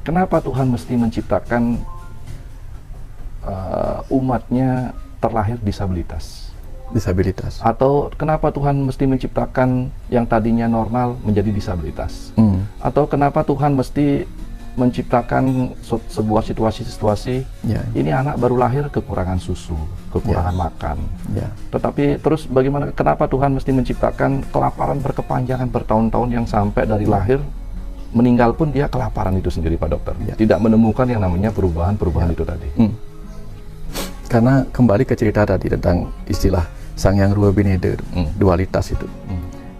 kenapa Tuhan mesti menciptakan umatnya terlahir disabilitas? Atau kenapa Tuhan mesti menciptakan yang tadinya normal menjadi disabilitas? Atau kenapa Tuhan mesti menciptakan sebuah situasi ini anak baru lahir kekurangan susu, kekurangan makan. Tetapi terus bagaimana, kenapa Tuhan mesti menciptakan kelaparan berkepanjangan bertahun-tahun yang sampai dari lahir meninggal pun dia kelaparan itu sendiri, Pak Dokter? Tidak menemukan yang namanya perubahan-perubahan itu tadi. Karena kembali ke cerita tadi tentang istilah Sang Yang Ruwa Bineda, dualitas itu.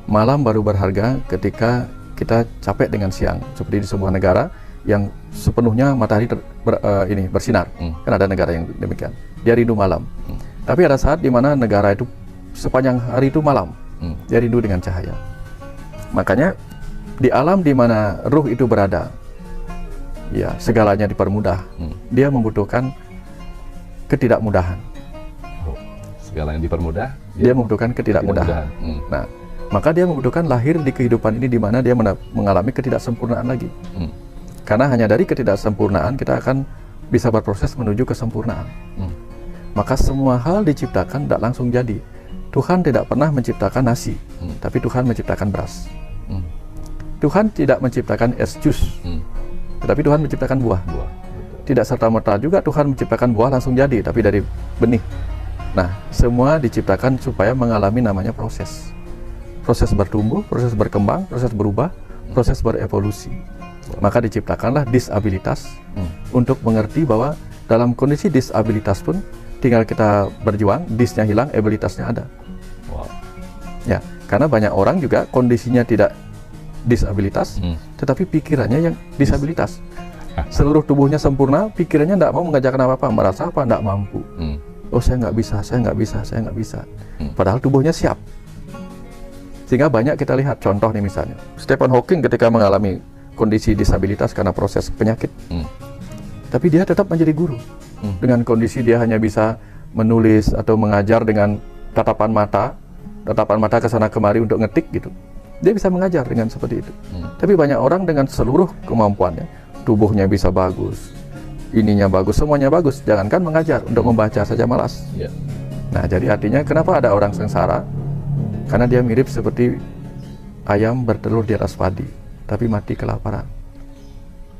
Malam baru berharga ketika kita capek dengan siang, seperti di sebuah negara yang sepenuhnya matahari bersinar. Kan ada negara yang demikian, dia rindu malam. Tapi ada saat di mana negara itu sepanjang hari itu malam, dia rindu dengan cahaya. Makanya di alam di mana ruh itu berada, ya segalanya dipermudah. Dia membutuhkan ketidakmudahan. Segala yang dipermudah, dia membutuhkan ketidakmudahan. Nah, maka dia membutuhkan lahir di kehidupan ini di mana dia mengalami ketidaksempurnaan lagi. Karena hanya dari ketidaksempurnaan kita akan bisa berproses menuju kesempurnaan. Maka semua hal diciptakan tidak langsung jadi. Tuhan tidak pernah menciptakan nasi, tapi Tuhan menciptakan beras. Tuhan tidak menciptakan es jus, tetapi Tuhan menciptakan buah. Tidak serta-merta juga Tuhan menciptakan buah langsung jadi, tapi dari benih. Nah, semua diciptakan supaya mengalami namanya proses. Proses bertumbuh, proses berkembang, proses berubah, proses berevolusi. Maka diciptakanlah disabilitas untuk mengerti bahwa dalam kondisi disabilitas pun tinggal kita berjuang, disnya hilang, abilitasnya ada. Ya, karena banyak orang juga kondisinya tidak disabilitas, tetapi pikirannya yang disabilitas. Seluruh tubuhnya sempurna, pikirannya tidak mau mengajarkan apa-apa, merasa apa, tidak mampu. Oh, saya nggak bisa, saya nggak bisa, saya nggak bisa. Padahal tubuhnya siap. Sehingga banyak kita lihat contoh nih, misalnya Stephen Hawking ketika mengalami kondisi disabilitas karena proses penyakit, tapi dia tetap menjadi guru. Dengan kondisi dia hanya bisa menulis atau mengajar dengan tatapan mata ke sana kemari untuk ngetik gitu. Dia bisa mengajar dengan seperti itu. Tapi banyak orang dengan seluruh kemampuannya, tubuhnya bisa bagus, ininya bagus, semuanya bagus, jangankan mengajar, untuk membaca saja malas. Nah, jadi artinya kenapa ada orang sengsara? Karena dia mirip seperti ayam bertelur di atas padi, tapi mati kelaparan.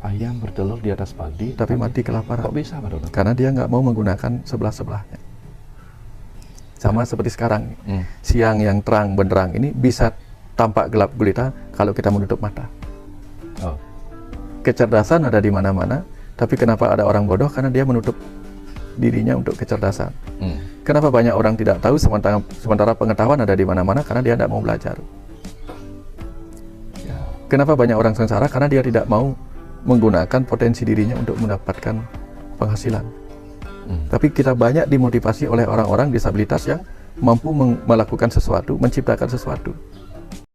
Ayam bertelur di atas padi, tapi mati kelaparan. Kok bisa, Pak Dokter? Karena dia nggak mau menggunakan sebelah-sebelahnya. Sama seperti sekarang, siang yang terang benderang ini bisa tampak gelap gulita kalau kita menutup mata. Kecerdasan ada di mana-mana, tapi kenapa ada orang bodoh? Karena dia menutup dirinya untuk kecerdasan. Kenapa banyak orang tidak tahu sementara pengetahuan ada di mana-mana? Karena dia tidak mau belajar. Kenapa banyak orang sengsara? Karena dia tidak mau menggunakan potensi dirinya untuk mendapatkan penghasilan. Tapi kita banyak dimotivasi oleh orang-orang disabilitas yang mampu melakukan sesuatu, menciptakan sesuatu.